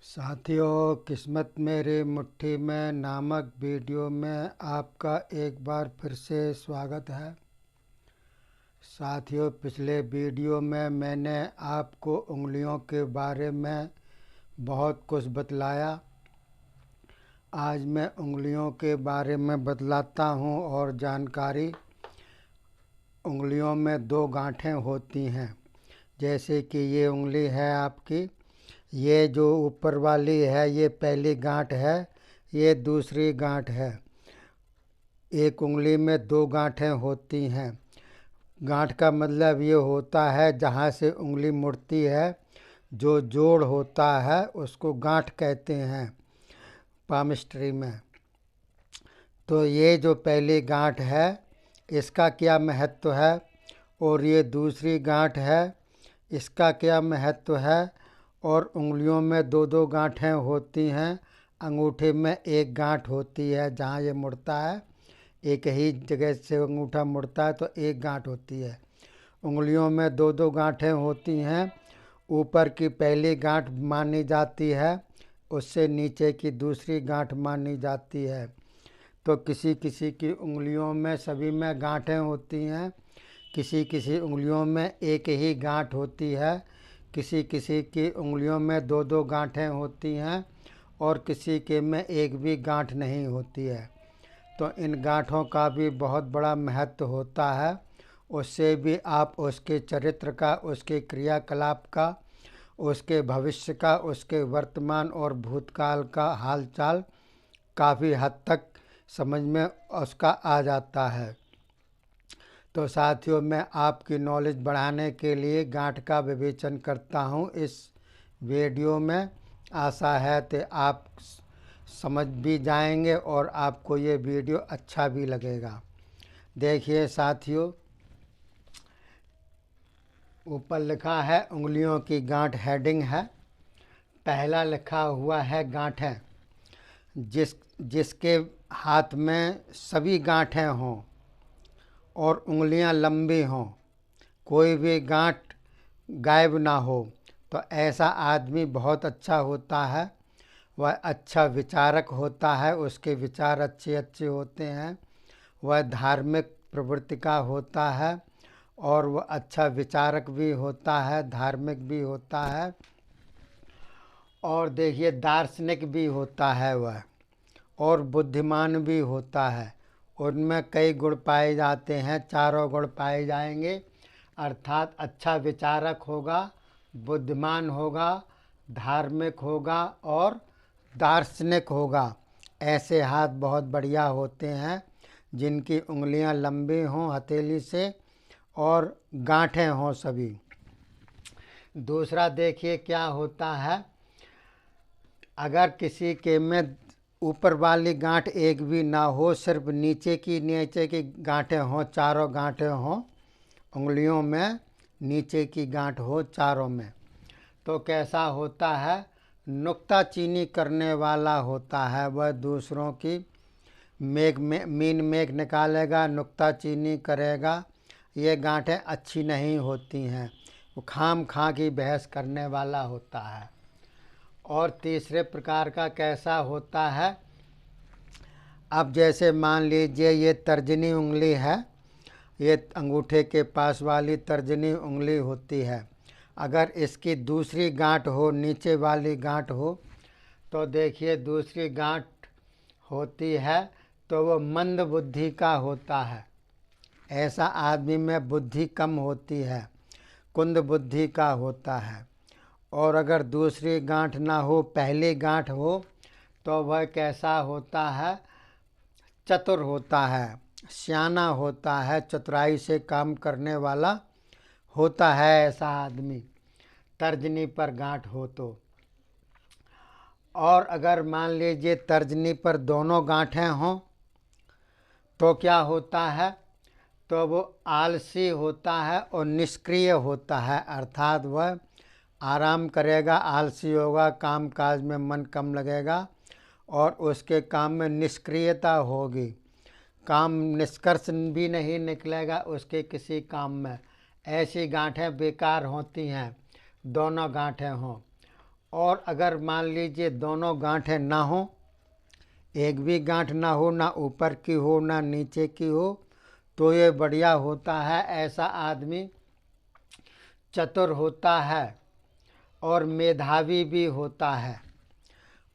साथियों, किस्मत मेरी मुट्ठी में नामक वीडियो में आपका एक बार फिर से स्वागत है। साथियों, पिछले वीडियो में मैंने आपको उंगलियों के बारे में बहुत कुछ बतलाया। आज मैं उंगलियों के बारे में बतलाता हूँ। और जानकारी, उंगलियों में दो गांठें होती हैं। जैसे कि ये उंगली है आपकी, ये जो ऊपर वाली है ये पहली गांठ है, ये दूसरी गांठ है। एक उंगली में दो गांठें होती हैं। गांठ का मतलब ये होता है जहाँ से उंगली मुड़ती है, जो जोड़ होता है उसको गांठ कहते हैं पामिस्ट्री में। तो ये जो पहली गांठ है इसका क्या महत्व है, और ये दूसरी गांठ है इसका क्या महत्व है। और उंगलियों में दो दो गांठें होती हैं। अंगूठे में एक गांठ होती है जहाँ ये मुड़ता है, एक ही जगह से अंगूठा मुड़ता है तो एक गांठ होती है। उंगलियों में दो दो गांठें होती हैं। ऊपर की पहली गांठ मानी जाती है, उससे नीचे की दूसरी गांठ मानी जाती है। तो किसी किसी की उंगलियों में सभी में गांठें होती हैं, किसी किसी उंगलियों में एक ही गांठ होती है, किसी किसी की उंगलियों में दो दो गांठें होती हैं, और किसी के में एक भी गांठ नहीं होती है। तो इन गांठों का भी बहुत बड़ा महत्व होता है। उससे भी आप उसके चरित्र का, उसके क्रियाकलाप का, उसके भविष्य का, उसके वर्तमान और भूतकाल का हालचाल काफ़ी हद तक समझ में उसका आ जाता है। तो साथियों, मैं आपकी नॉलेज बढ़ाने के लिए गांठ का विवेचन करता हूँ इस वीडियो में। आशा है कि आप समझ भी जाएंगे और आपको ये वीडियो अच्छा भी लगेगा। देखिए साथियों, ऊपर लिखा है उंगलियों की गांठ, हेडिंग है। पहला लिखा हुआ है गांठें। जिसके हाथ में सभी गांठें हों और उंगलियां लंबी हों, कोई भी गांठ गायब ना हो, तो ऐसा आदमी बहुत अच्छा होता है। वह अच्छा विचारक होता है, उसके विचार अच्छे अच्छे होते हैं। वह धार्मिक प्रवृत्ति का होता है, और वह अच्छा विचारक भी होता है, धार्मिक भी होता है। और देखिए, दार्शनिक भी होता है वह, और बुद्धिमान भी होता है। उनमें कई गुण पाए जाते हैं, चारों गुण पाए जाएंगे। अर्थात अच्छा विचारक होगा, बुद्धिमान होगा, धार्मिक होगा और दार्शनिक होगा। ऐसे हाथ बहुत बढ़िया होते हैं जिनकी उंगलियां लंबी हों हथेली से और गांठें हों सभी। दूसरा देखिए क्या होता है, अगर किसी के में ऊपर वाली गांठ एक भी ना हो, सिर्फ नीचे की गांठें हों, चारों गांठें हों उंगलियों में, नीचे की गांठ हो चारों में, तो कैसा होता है, नुक्ताचीनी करने वाला होता है। वह दूसरों की मीन मेघ निकालेगा, नुक्ताचीनी करेगा। ये गांठें अच्छी नहीं होती हैं, वो खाम खा की बहस करने वाला होता है। और तीसरे प्रकार का कैसा होता है, अब जैसे मान लीजिए ये तर्जनी उंगली है, ये अंगूठे के पास वाली तर्जनी उंगली होती है। अगर इसकी दूसरी गांठ हो, नीचे वाली गांठ हो, तो देखिए दूसरी गांठ होती है तो वो मंद बुद्धि का होता है। ऐसा आदमी में बुद्धि कम होती है, कुंद बुद्धि का होता है। और अगर दूसरी गांठ ना हो, पहली गांठ हो, तो वह कैसा होता है, चतुर होता है, सियाना होता है, चतुराई से काम करने वाला होता है ऐसा आदमी, तर्जनी पर गांठ हो तो। और अगर मान लीजिए तर्जनी पर दोनों गांठें हों, तो क्या होता है, तो वो आलसी होता है और निष्क्रिय होता है। अर्थात वह आराम करेगा, आलसी होगा, काम काज में मन कम लगेगा और उसके काम में निष्क्रियता होगी, काम निष्कर्ष भी नहीं निकलेगा उसके किसी काम में। ऐसी गांठें बेकार होती हैं, दोनों गांठें हों। और अगर मान लीजिए दोनों गांठें ना हो, एक भी गांठ ना हो, ना ऊपर की हो ना नीचे की हो, तो ये बढ़िया होता है। ऐसा आदमी चतुर होता है और मेधावी भी होता है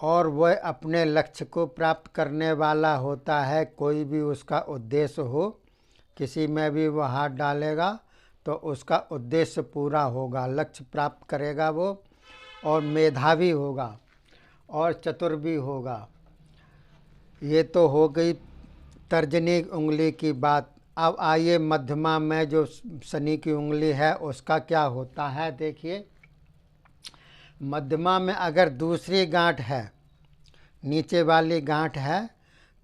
और वह अपने लक्ष्य को प्राप्त करने वाला होता है। कोई भी उसका उद्देश्य हो, किसी में भी वो हाथ डालेगा तो उसका उद्देश्य पूरा होगा, लक्ष्य प्राप्त करेगा वो, और मेधावी होगा और चतुर भी होगा। ये तो हो गई तर्जनी उंगली की बात। अब आइए मध्यमा में जो शनि की उंगली है उसका क्या होता है। देखिए, मध्यमा में अगर दूसरी गांठ है, नीचे वाली गांठ है,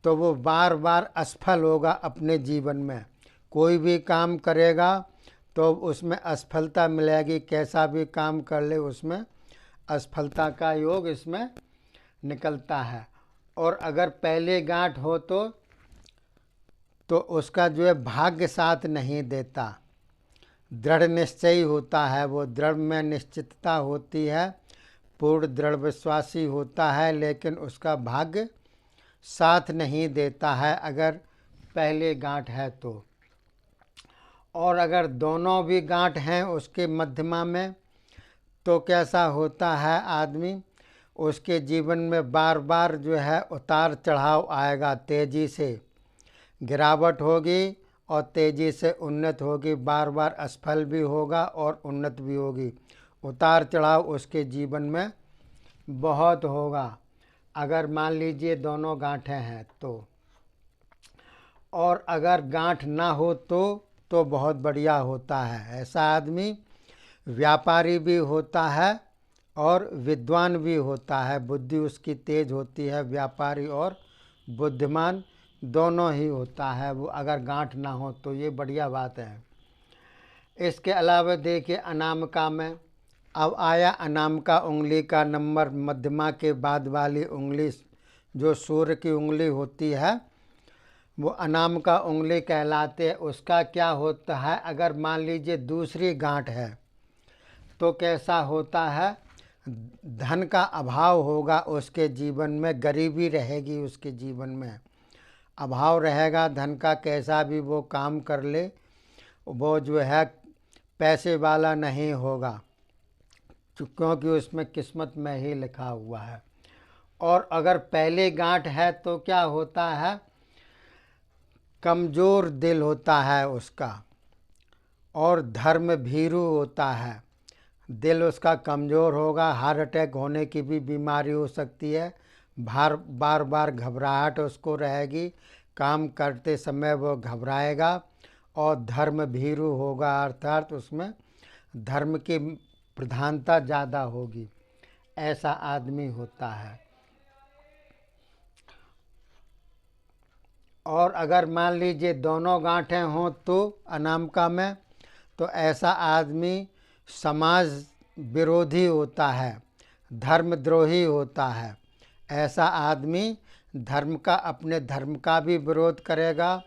तो वो बार बार असफल होगा अपने जीवन में। कोई भी काम करेगा तो उसमें असफलता मिलेगी, कैसा भी काम कर ले उसमें असफलता का योग इसमें निकलता है। और अगर पहले गांठ हो तो उसका जो है भाग्य साथ नहीं देता, दृढ़ निश्चयी होता है, वो दृढ़ में निश्चितता होती है, पूर्ण दृढ़ विश्वासी होता है, लेकिन उसका भाग्य साथ नहीं देता है अगर पहले गांठ है तो। और अगर दोनों भी गांठ हैं उसके मध्यमा में, तो कैसा होता है आदमी, उसके जीवन में बार बार जो है उतार चढ़ाव आएगा, तेज़ी से गिरावट होगी और तेज़ी से उन्नत होगी, बार बार असफल भी होगा और उन्नत भी होगी। उतार चढ़ाव उसके जीवन में बहुत होगा अगर मान लीजिए दोनों गांठें हैं तो। और अगर गांठ ना हो तो बहुत बढ़िया होता है। ऐसा आदमी व्यापारी भी होता है और विद्वान भी होता है, बुद्धि उसकी तेज होती है, व्यापारी और बुद्धिमान दोनों ही होता है वो, अगर गांठ ना हो तो। ये बढ़िया बात है। इसके अलावा देखिए अनामिका में, अब आया अनामिका उंगली का नंबर। मध्यमा के बाद वाली उंगली जो सूर्य की उंगली होती है वो अनामिका उंगली कहलाते हैं। उसका क्या होता है, अगर मान लीजिए दूसरी गांठ है तो कैसा होता है, धन का अभाव होगा उसके जीवन में, गरीबी रहेगी उसके जीवन में, अभाव रहेगा धन का, कैसा भी वो काम कर ले वो जो है पैसे वाला नहीं होगा, क्योंकि उसमें किस्मत में ही लिखा हुआ है। और अगर पहले गांठ है तो क्या होता है, कमज़ोर दिल होता है उसका और धर्म भीरू होता है, दिल उसका कमज़ोर होगा, हार्ट अटैक होने की भी बीमारी हो सकती है, बार बार घबराहट उसको रहेगी, काम करते समय वो घबराएगा और धर्म भीरू होगा, अर्थात उसमें धर्म की प्रधानता ज़्यादा होगी। ऐसा आदमी होता है। और अगर मान लीजिए दोनों गांठें हों तो अनामिका में, तो ऐसा आदमी समाज विरोधी होता है, धर्मद्रोही होता है। ऐसा आदमी धर्म का, अपने धर्म का भी विरोध करेगा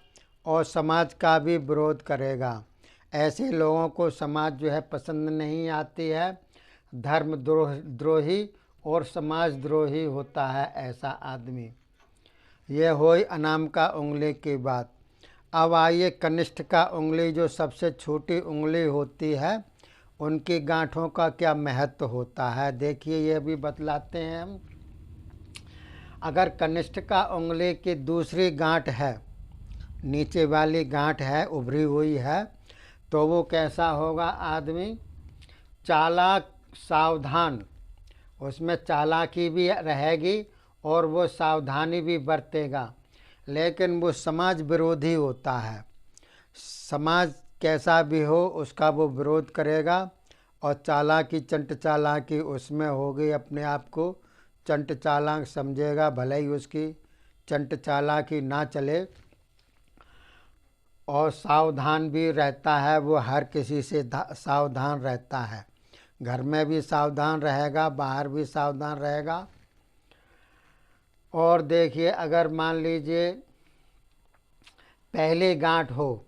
और समाज का भी विरोध करेगा। ऐसे लोगों को समाज जो है पसंद नहीं आती है, धर्म द्रोही और समाज द्रोही होता है ऐसा आदमी। यह हुई अनामिका उंगली की बात। अब आइए कनिष्ठिका उंगली, जो सबसे छोटी उंगली होती है, उनकी गांठों का क्या महत्व होता है। देखिए ये भी बतलाते हैं हम। अगर कनिष्ठिका उंगली की दूसरी गांठ है, नीचे वाली गांठ है, उभरी हुई है, तो वो कैसा होगा आदमी, चालाक, सावधान, उसमें चालाकी भी रहेगी और वो सावधानी भी बरतेगा, लेकिन वो समाज विरोधी होता है। समाज कैसा भी हो उसका वो विरोध करेगा और चालाकी, चंट चालाकी उसमें होगी, अपने आप को चंट चालाक समझेगा, भले ही उसकी चंट चालाकी ना चले। और सावधान भी रहता है वो, हर किसी से सावधान रहता है, घर में भी सावधान रहेगा, बाहर भी सावधान रहेगा। और देखिए अगर मान लीजिए पहले गांठ हो,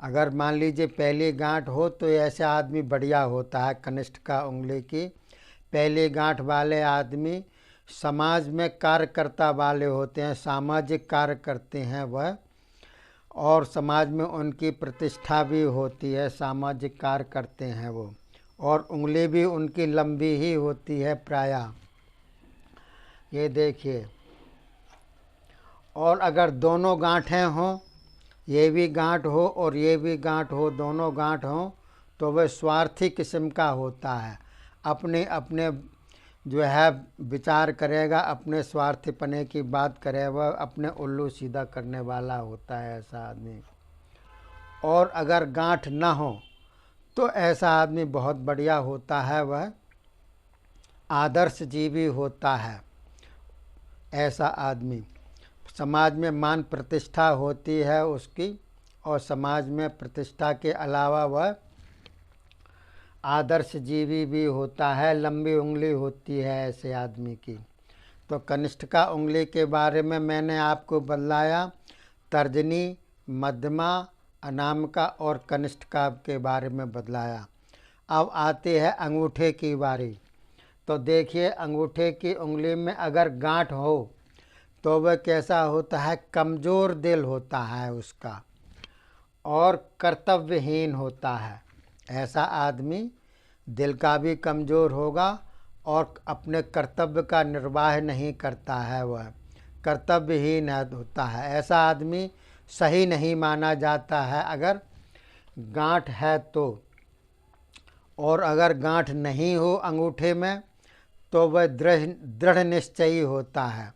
अगर मान लीजिए पहली गांठ हो तो ऐसे आदमी बढ़िया होता है। कनिष्ठ का उंगली की पहली गांठ वाले आदमी समाज में कार्यकर्ता वाले होते हैं, सामाजिक कार्य करते हैं वह, और समाज में उनकी प्रतिष्ठा भी होती है, सामाजिक कार्य करते हैं वो, और उंगली भी उनकी लंबी ही होती है प्रायः। ये देखिए, और अगर दोनों गांठें हों, ये भी गांठ हो और ये भी गांठ हो, दोनों गांठ हों, तो वह स्वार्थी किस्म का होता है, अपने अपने जो है विचार करेगा, अपने स्वार्थीपने की बात करेगा, अपने उल्लू सीधा करने वाला होता है ऐसा आदमी। और अगर गांठ ना हो तो ऐसा आदमी बहुत बढ़िया होता है, वह आदर्श जीवी होता है। ऐसा आदमी समाज में मान प्रतिष्ठा होती है उसकी, और समाज में प्रतिष्ठा के अलावा वह आदर्श जीवी भी होता है, लंबी उंगली होती है ऐसे आदमी की। तो कनिष्ठिका उंगली के बारे में मैंने आपको बतलाया, तर्जनी, मध्यमा, अनामिका और कनिष्ठिका के बारे में बतलाया। अब आते हैं अंगूठे की बारी। तो देखिए, अंगूठे की उंगली में अगर गांठ हो तो वह कैसा होता है, कमज़ोर दिल होता है उसका, और कर्तव्यहीन होता है। ऐसा आदमी दिल का भी कमज़ोर होगा और अपने कर्तव्य का निर्वाह नहीं करता है, वह कर्तव्यहीन होता है। ऐसा आदमी सही नहीं माना जाता है अगर गांठ है तो। और अगर गांठ नहीं हो अंगूठे में तो वह दृढ़ निश्चयी होता है,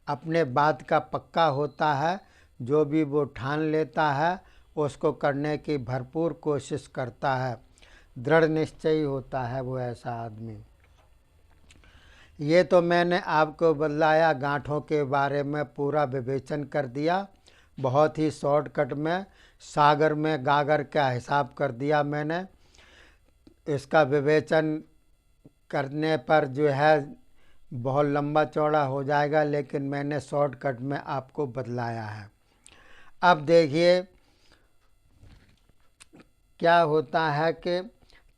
अपने बात का पक्का होता है, जो भी वो ठान लेता है उसको करने की भरपूर कोशिश करता है, दृढ़ निश्चयी होता है वो ऐसा आदमी। ये तो मैंने आपको बतलाया, गांठों के बारे में पूरा विवेचन कर दिया, बहुत ही शॉर्टकट में, सागर में गागर का हिसाब कर दिया मैंने। इसका विवेचन करने पर जो है बहुत लंबा चौड़ा हो जाएगा, लेकिन मैंने शॉर्टकट में आपको बतलाया है। अब देखिए क्या होता है कि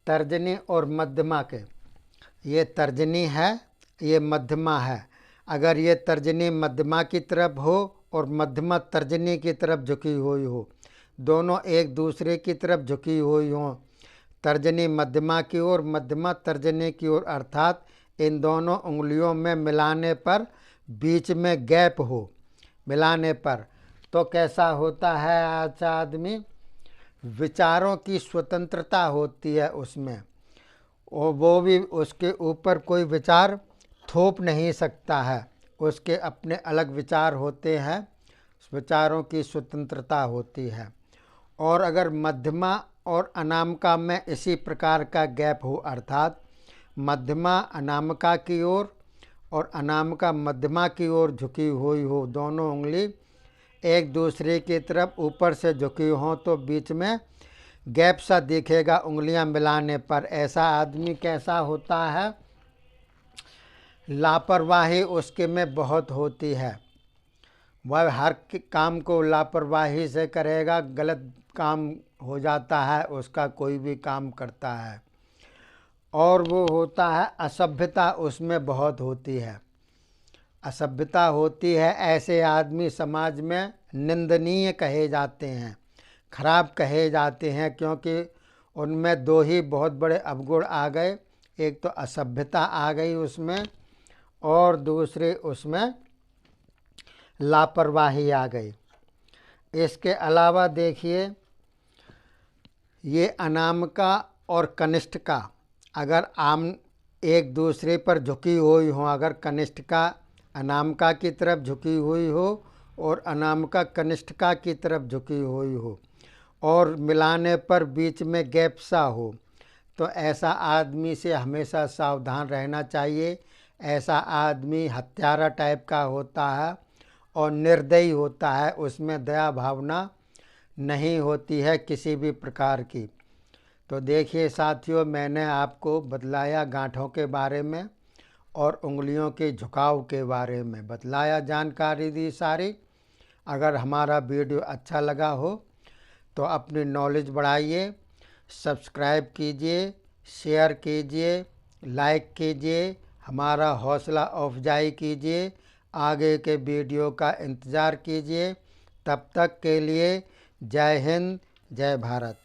तर्जनी और मध्यमा के, ये तर्जनी है, ये मध्यमा है। अगर ये तर्जनी मध्यमा की तरफ हो और मध्यमा तर्जनी की तरफ झुकी हुई हो, दोनों एक दूसरे की तरफ झुकी हुई हों, तर्जनी मध्यमा की ओर, मध्यमा तर्जनी की ओर, अर्थात इन दोनों उंगलियों में मिलाने पर बीच में गैप हो, मिलाने पर, तो कैसा होता है अच्छा आदमी, विचारों की स्वतंत्रता होती है उसमें, और वो भी उसके ऊपर कोई विचार थोप नहीं सकता है, उसके अपने अलग विचार होते हैं, विचारों की स्वतंत्रता होती है। और अगर मध्यमा और अनामिका में इसी प्रकार का गैप हो, अर्थात मध्यमा अनामिका की ओर और अनामिका मध्यमा की ओर झुकी हुई हो, दोनों उंगली एक दूसरे की तरफ ऊपर से झुकी हों, तो बीच में गैप सा दिखेगा उंगलियां मिलाने पर। ऐसा आदमी कैसा होता है, लापरवाही उसके में बहुत होती है, वह हर काम को लापरवाही से करेगा, गलत काम हो जाता है उसका, कोई भी काम करता है। और वो होता है असभ्यता उसमें बहुत होती है, असभ्यता होती है। ऐसे आदमी समाज में निंदनीय कहे जाते हैं, खराब कहे जाते हैं, क्योंकि उनमें दो ही बहुत बड़े अवगुण आ गए, एक तो असभ्यता आ गई उसमें, और दूसरे उसमें लापरवाही आ गई। इसके अलावा देखिए, ये अनामिका और कनिष्ठिका अगर आम एक दूसरे पर झुकी हुई हो, अगर कनिष्ठिका अनामिका की तरफ झुकी हुई हो और अनामिका कनिष्ठिका की तरफ झुकी हुई हो, और मिलाने पर बीच में गैप सा हो, तो ऐसा आदमी से हमेशा सावधान रहना चाहिए। ऐसा आदमी हत्यारा टाइप का होता है और निर्दयी होता है, उसमें दया भावना नहीं होती है किसी भी प्रकार की। तो देखिए साथियों, मैंने आपको बतलाया गांठों के बारे में और उंगलियों के झुकाव के बारे में बतलाया, जानकारी दी सारी। अगर हमारा वीडियो अच्छा लगा हो तो अपनी नॉलेज बढ़ाइए, सब्सक्राइब कीजिए, शेयर कीजिए, लाइक कीजिए, हमारा हौसला अफजाई कीजिए, आगे के वीडियो का इंतज़ार कीजिए। तब तक के लिए जय हिंद, जय भारत।